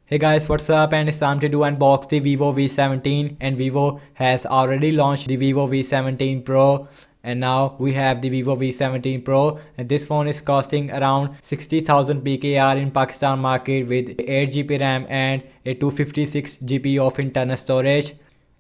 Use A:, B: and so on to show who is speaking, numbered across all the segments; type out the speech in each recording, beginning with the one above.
A: Hey guys, what's up? And it's time to do unbox the Vivo V17, and Vivo has already launched the Vivo V17 Pro, and now we have the Vivo V17 Pro, and this phone is costing around 60,000 PKR in Pakistan market with 8 GB RAM and a 256 GB of internal storage.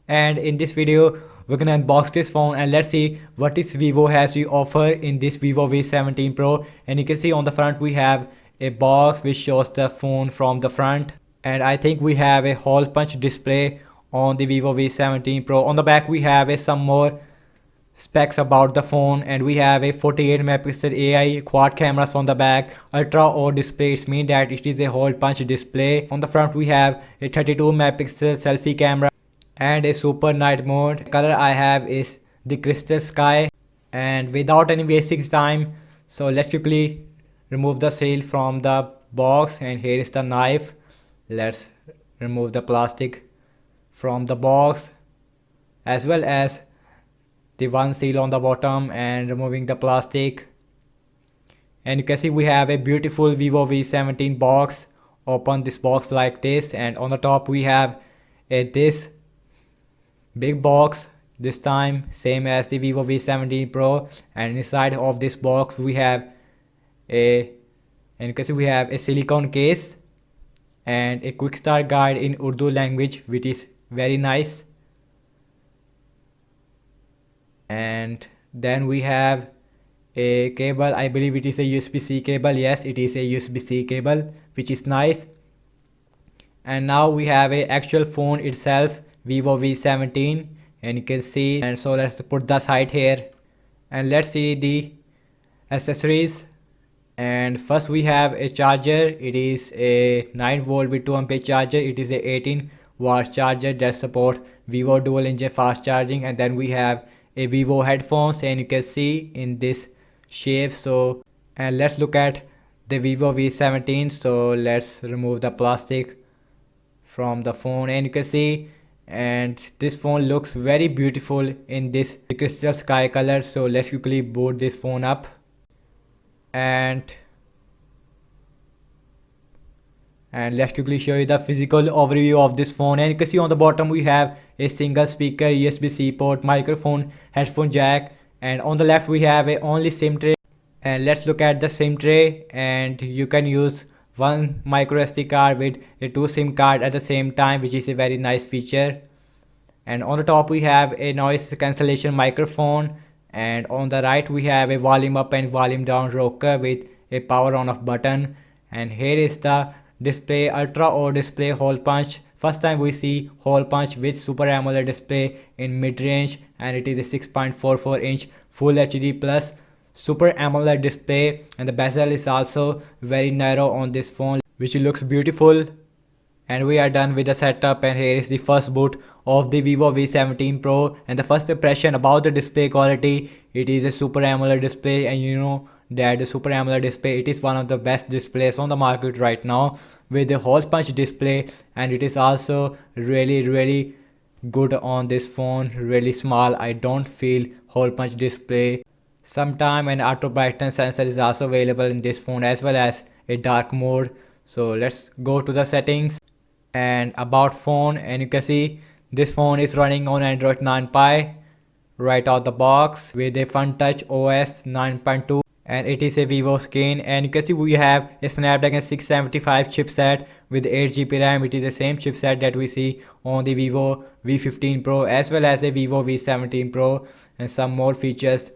A: And in this video we're gonna unbox this phone and let's see what is Vivo has to offer in this Vivo V17 Pro. And you can see on the front we have a box which shows the phone from the front, and I think we have a hole punch display on the Vivo V17 Pro. On the back we have some more specs about the phone, and we have a 48 megapixel AI quad cameras on the back, ultra OLED display. It means that it is a hole punch display. On the front we have a 32 megapixel selfie camera and a super night mode. The color I have is the crystal sky. And without any wasting time, so let's quickly remove the seal from the box, and here is the knife. Let's remove the plastic from the box as well as the one seal on the bottom, and removing the plastic. And you can see we have a beautiful Vivo V17 box. Open this box like this, and on the top we have this big box, this time same as the Vivo V17 Pro, and inside of this box we have and you can see we have a silicone case and a quick start guide in Urdu language, which is very nice. And then we have a cable. I believe it is a USB-C cable. Yes, it is a USB-C cable, which is nice. And now we have a actual phone itself, Vivo V17, and you can see. And so let's put the side here and let's see the accessories. And first we have a charger. It is a 9V with 2A charger. It is a 18W charger that support Vivo dual engine fast charging. And then we have a Vivo headphones, and you can see in this shape. So, and let's look at the Vivo V17. So let's remove the plastic from the phone, and you can see, and this phone looks very beautiful in this crystal sky color. So let's quickly boot this phone up, and let's quickly show you the physical overview of this phone. And you can see on the bottom we have a single speaker, USB-C port, microphone, headphone jack, and on the left we have a only SIM tray. And let's look at the SIM tray, and you can use one micro SD card with a 2 SIM card at the same time, which is a very nice feature. And on the top we have a noise cancellation microphone, and on the right we have a volume up and volume down rocker with a power on off button. And here is the display, ultra OLED display, hole punch. First time we see hole punch with super AMOLED display in mid range, and it is a 6.44-inch full HD plus super AMOLED display, and the bezel is also very narrow on this phone, which looks beautiful. And we are done with the setup, and here is the first boot of the Vivo V17 Pro. And the first impression about the display quality, it is a super AMOLED display, and you know that the super AMOLED display, it is one of the best displays on the market right now with the hole punch display. And it is also really good on this phone, really small. I don't feel hole punch display. Sometime an auto brightness sensor is also available in this phone, as well as a dark mode. So let's go to the settings and about phone, and you can see this phone is running on Android 9 Pie right out the box with a Fun Touch OS 9.2, and it is a Vivo skin. And you can see we have a Snapdragon 675 chipset with 8 GB RAM. It is the same chipset that we see on the Vivo V15 Pro as well as a Vivo V17 Pro, and some more features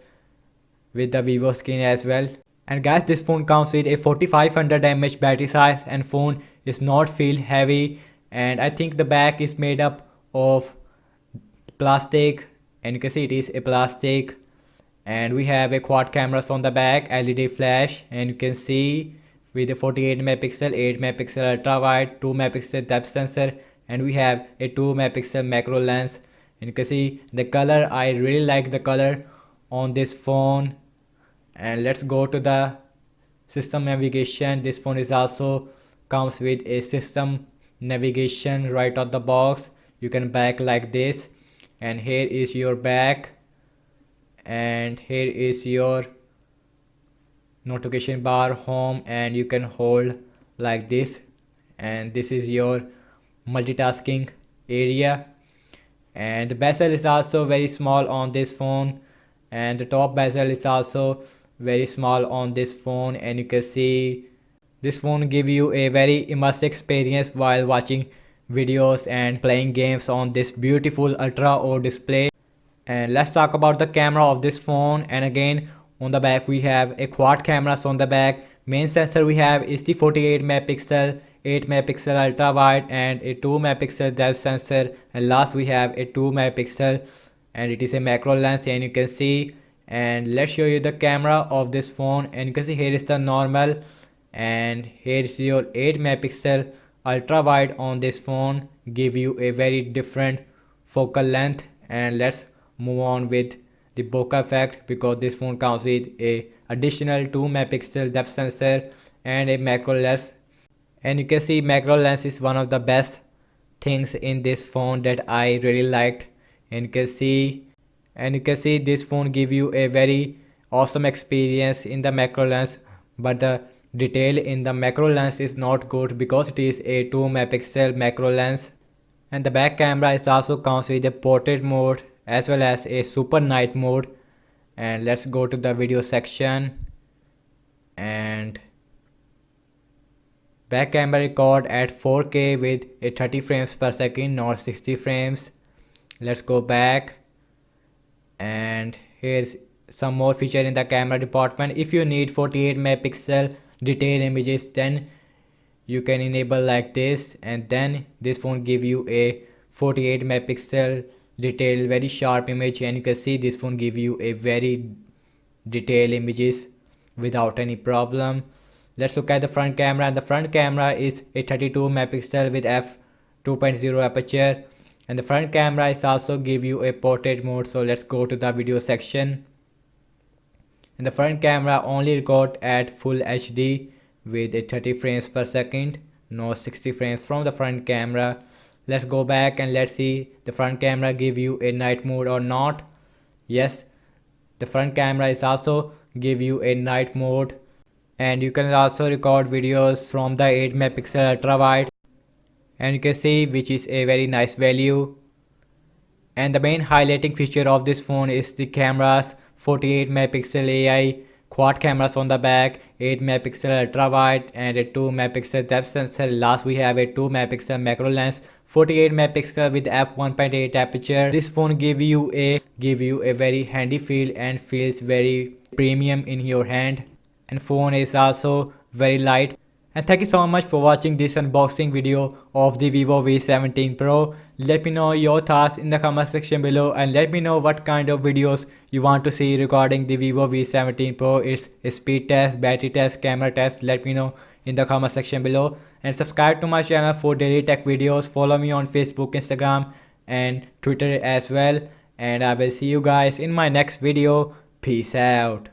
A: with the Vivo skin as well. And guys, this phone comes with a 4500 mAh battery size, and phone is not feel heavy. And I think the back is made up of plastic, and you can see it is a plastic. And we have a quad cameras on the back, LED flash, and you can see with a 48 megapixel, 8 megapixel ultra wide, 2 megapixel depth sensor, and we have a 2 megapixel macro lens. And you can see the color, I really like the color on this phone. And let's go to the system navigation. This phone is also comes with a system navigation right out the box. You can back like this, and here is your back, and here is your notification bar, home, and you can hold like this and this is your multitasking area. And the bezel is also very small on this phone, and the top bezel is also very small on this phone. And you can see this phone give you a very immersive experience while watching videos and playing games on this beautiful ultra O display. And let's talk about the camera of this phone. And again, on the back we have a quad cameras on the back. Main sensor we have is the 48 megapixel, 8 megapixel ultra wide, and a 2 megapixel depth sensor. And last we have a 2 megapixel, and it is a macro lens, and you can see. And let's show you the camera of this phone. And you can see here is the normal, and here is your 8 megapixel ultra wide on this phone, give you a very different focal length. And let's move on with the bokeh effect, because this phone comes with a additional 2 megapixel depth sensor and a macro lens. And you can see macro lens is one of the best things in this phone that I really liked. And you can see this phone give you a very awesome experience in the macro lens, but the detail in the macro lens is not good because it is a 2 megapixel macro lens. And the back camera is also comes with a portrait mode as well as a super night mode. And let's go to the video section. And back camera record at 4K with a 30 frames per second, not 60 frames. Let's go back, and here's some more feature in the camera department. If you need 48 megapixel detailed images, then you can enable like this, and then this phone give you a 48 megapixel detailed very sharp image. And you can see this phone give you a very detailed images without any problem. Let's look at the front camera, and the front camera is a 32 megapixel with f2.0 aperture, and the front camera is also give you a portrait mode. So let's go to the video section, and the front camera only record at full HD with a 30 frames per second, no 60 frames from the front camera. Let's go back and let's see the front camera give you a night mode or not. Yes, the front camera is also give you a night mode, and you can also record videos from the 8 megapixel ultra wide, and you can see which is a very nice value. And the main highlighting feature of this phone is the cameras, 48 megapixel AI quad cameras on the back, 8 megapixel ultra wide, and a 2 megapixel depth sensor. Last we have a 2 megapixel macro lens, 48 megapixel with f1.8 aperture. This phone give you a very handy feel and feels very premium in your hand, and phone is also very light. And thank you so much for watching this unboxing video of the Vivo V17 Pro. Let me know your thoughts in the comment section below, and let me know what kind of videos you want to see regarding the Vivo V17 Pro. It's a speed test, battery test, camera test. Let me know in the comment section below, and subscribe to my channel for daily tech videos. Follow me on Facebook, Instagram and Twitter as well, and I will see you guys in my next video. Peace out.